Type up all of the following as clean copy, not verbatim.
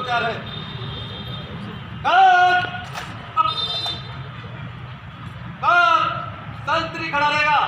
तैयार है। कार संतरी खड़ा रहेगा।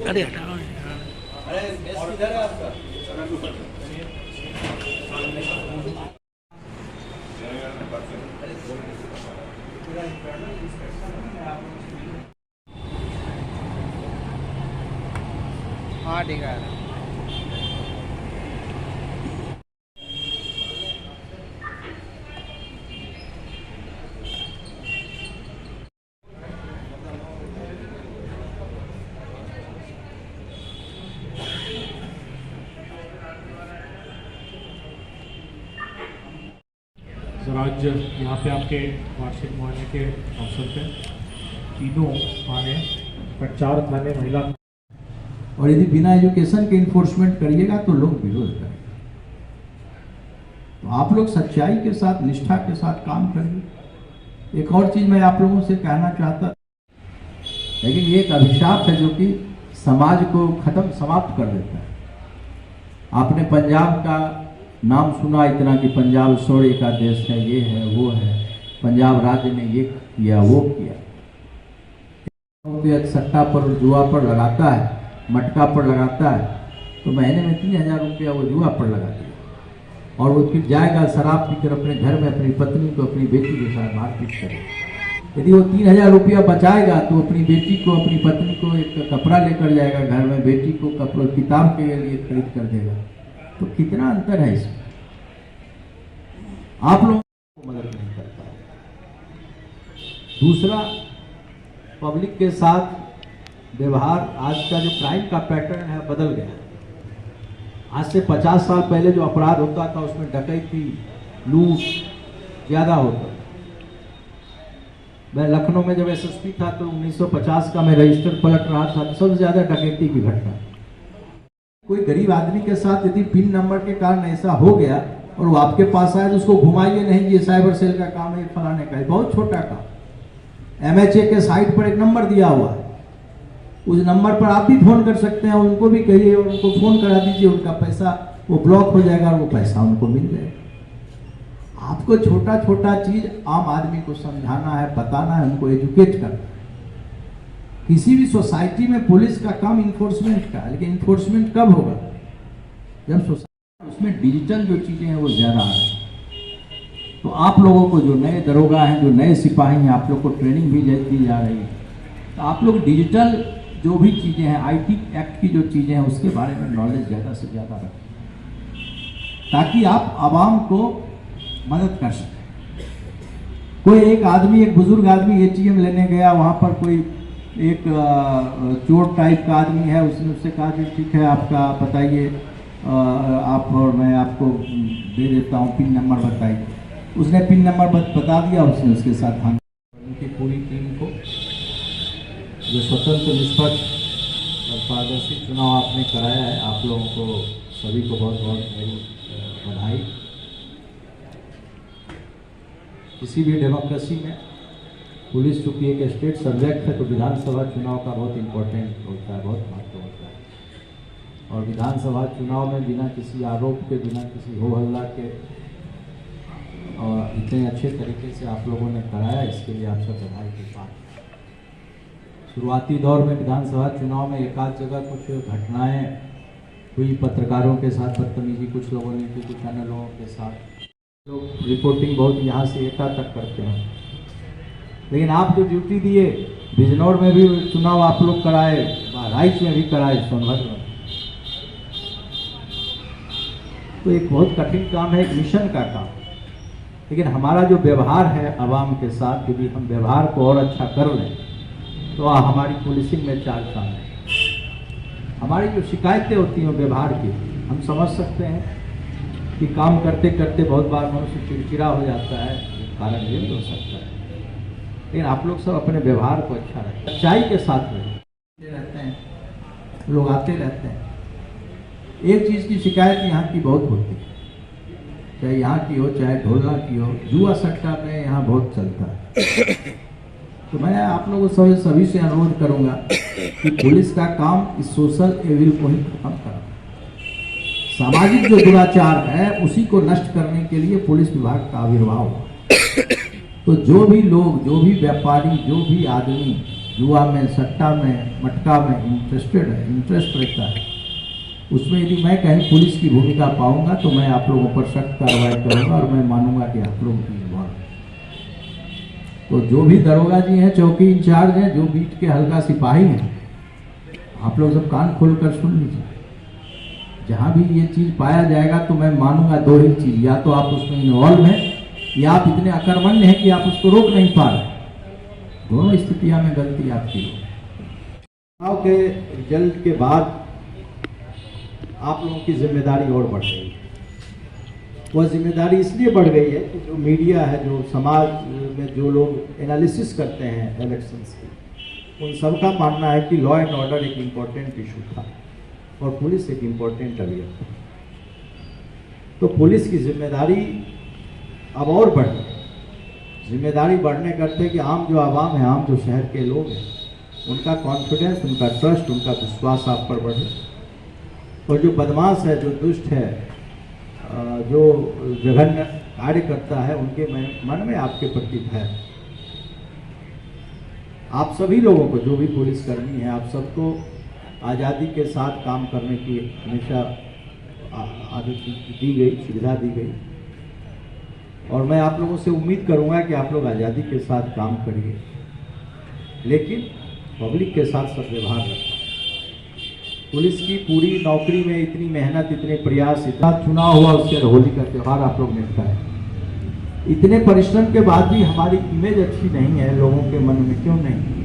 अरे हटाओ किधर है आपका? हाँ ठीक है। सर आज यहाँ पे आपके वार्षिक मुआयने के अवसर पे तीनों थाने पर 4 थाने महिला, और यदि बिना एजुकेशन के इन्फोर्समेंट करिएगा तो लोग विरोध करेंगे। तो आप लोग सच्चाई के साथ, निष्ठा के साथ काम करिए। एक और चीज मैं आप लोगों से कहना चाहता, लेकिन ये एक अभिशाप है जो कि समाज को समाप्त कर देता है। आपने पंजाब का नाम सुना इतना कि पंजाब शौर्य का देश है, ये है वो है, पंजाब राज्य ने ये किया वो किया। सट्टा पर जुआ पर लगाता है, मटका पर लगाता है, तो महीने में 3000 रुपया वो जुआ पर लगा दिया, और वो फिर जाएगा शराब पीकर अपने घर में अपनी पत्नी को, अपनी बेटी के साथ मारपीट करेगा। यदि वो 3000 रुपया बचाएगा तो अपनी बेटी को, अपनी पत्नी को एक कपड़ा लेकर जाएगा घर में, बेटी को कपड़ा किताब के लिए खरीद कर देगा। तो कितना अंतर है इसमें। आप लोगों को मदद नहीं करता। दूसरा, पब्लिक के साथ व्यवहार, आज का जो क्राइम का पैटर्न है बदल गया। आज से 50 साल पहले जो अपराध होता था उसमें डकैती, लूट ज्यादा होता। मैं लखनऊ में जब एसएसपी था तो 1950 का मैं रजिस्टर पलट रहा था, तो सबसे ज्यादा डकैती की घटना। कोई गरीब आदमी के साथ यदि पिन नंबर के कारण ऐसा हो गया और वो आपके पास आए तो उसको घुमाइए नहीं कि ये साइबर सेल का काम है, फलाने का है। बहुत छोटा काम। एमएचए के साइट पर एक नंबर दिया हुआ है, उस नंबर पर आप भी फोन कर सकते हैं, उनको भी कहिए और उनको फोन करा दीजिए, उनका पैसा वो ब्लॉक हो जाएगा और वो पैसा उनको मिल जाएगा। आपको छोटा छोटा चीज आम आदमी को समझाना है, बताना है, उनको एजुकेट करना है। किसी भी सोसाइटी में पुलिस का काम इन्फोर्समेंट का है, लेकिन इन्फोर्समेंट कब होगा? जब सोसाइटी उसमें डिजिटल जो चीजें हैं वो ज्यादा आ रही है। तो आप लोगों को, जो नए दरोगा हैं, जो नए सिपाही हैं, आप लोग को ट्रेनिंग भी दी जा रही है। तो आप लोग डिजिटल जो भी चीजें हैं, आईटी एक्ट की जो चीजें हैं, उसके बारे में नॉलेज ज्यादा से ज्यादा रखें, ताकि आप आवाम को मदद कर सकें। कोई एक आदमी, एक बुजुर्ग आदमी एटीएम लेने गया, वहां पर कोई एक चोर टाइप का आदमी है, उसने उससे कहा कि ठीक है आपका बताइए, आप और मैं आपको दे देता हूँ, पिन नंबर बताइए। उसने पिन नंबर बता दिया, उसने उसके साथ उनकी पूरी टीम को, जो स्वतंत्र, निष्पक्ष और पारदर्शी चुनाव आपने कराया है, आप लोगों को सभी को बहुत बहुत मेरी बधाई। किसी भी डेमोक्रेसी में पुलिस चूंकि एक स्टेट सब्जेक्ट है, तो विधानसभा चुनाव का बहुत इम्पोर्टेंट होता है, बहुत महत्व होता है। और विधानसभा चुनाव में बिना किसी आरोप के, बिना किसी हो हल्ला के, और इतने अच्छे तरीके से आप लोगों ने कराया, इसके लिए आप सब बधाई के पात्र। शुरुआती दौर में विधानसभा चुनाव में एक आध जगह कुछ घटनाएं हुई, पत्रकारों के साथ बदतमीजी कुछ लोगों ने की, कुछ अन्य लोगों के साथ। लोग रिपोर्टिंग बहुत यहाँ से एटा तक करते हैं, लेकिन आप जो ड्यूटी दिए, बिजनौर में भी चुनाव आप लोग कराए, बहराइच में भी कराए, सोनभद्र में, तो एक बहुत कठिन काम है, एक मिशन का काम। लेकिन हमारा जो व्यवहार है आवाम के साथ, यदि हम व्यवहार को और अच्छा कर लें तो हमारी पुलिसिंग में 4 साल है। हमारी जो शिकायतें होती हैं व्यवहार की, हम समझ सकते हैं कि काम करते करते बहुत बार मनुष्य चिड़चिड़ा हो जाता है, कारण ये भी हो सकता है, लेकिन आप लोग सब अपने व्यवहार को अच्छा रखें, सच्चाई के साथ रहते हैं, लोग आते रहते हैं। एक चीज़ की शिकायत यहाँ की बहुत होती है, चाहे यहाँ की हो चाहे ढोलना की हो, जुआ सट्टा में यहाँ बहुत चलता है। तो मैं आप लोगों सभी से अनुरोध करूंगा कि पुलिस का काम इस सोशल एविल को ही खत्म करना, सामाजिक जो दुराचार है उसी को नष्ट करने के लिए पुलिस विभाग का आविर्भाव हुआ। तो जो भी लोग, जो भी व्यापारी, जो भी आदमी जुआ में, सट्टा में, मटका में इंटरेस्ट रहता है, उसमें यदि मैं कहीं पुलिस की भूमिका पाऊंगा तो मैं आप लोगों पर सख्त कार्रवाई करूंगा और मैं मानूंगा कि आप लोगों की इन्वॉल्व। तो जो भी दरोगा जी हैं, चौकी इंचार्ज हैं, जो बीट के हल्का सिपाही हैं, आप लोग सब कान खोलकर सुन लीजिए। जहां भी ये चीज पाया जाएगा तो मैं मानूंगा दो ही चीज, या तो आप उसमें इन्वॉल्व हैं या आप इतने अकर्मण्य हैं कि आप उसको रोक नहीं पा रहे। दोनों स्थितियां में गलती आपकी है। चुनाव के रिजल्ट के बाद आप लोगों की जिम्मेदारी और बढ़ गई है। वह जिम्मेदारी इसलिए बढ़ गई है कि जो मीडिया है, जो समाज में जो लोग एनालिसिस करते हैं इलेक्शंस की, उन सबका मानना है कि लॉ एंड ऑर्डर एक इम्पोर्टेंट इशू था और पुलिस एक इम्पोर्टेंट अलियर था। तो पुलिस की जिम्मेदारी अब और बढ़ गई। जिम्मेदारी बढ़ने करते कि आम जो आवाम है, आम जो शहर के लोग हैं, उनका कॉन्फिडेंस, उनका ट्रस्ट, उनका विश्वास आप पर बढ़े। और जो बदमाश है, जो दुष्ट है, जो जघन्य कार्य करता है, उनके मन में आपके प्रति भय। आप सभी लोगों को, जो भी पुलिसकर्मी है, आप सबको आज़ादी के साथ काम करने की हमेशा आदत दी गई, सुविधा दी गई। और मैं आप लोगों से उम्मीद करूंगा कि आप लोग आज़ादी के साथ काम करिए, लेकिन पब्लिक के साथ सद्व्यवहार रखें। पुलिस की पूरी नौकरी में इतनी मेहनत, इतने प्रयास, इतना चुनाव हुआ, उसके बाद होली का त्यौहार आप लोग निपटाए। इतने परिश्रम के बाद भी हमारी इमेज अच्छी नहीं है लोगों के मन में, क्यों नहीं?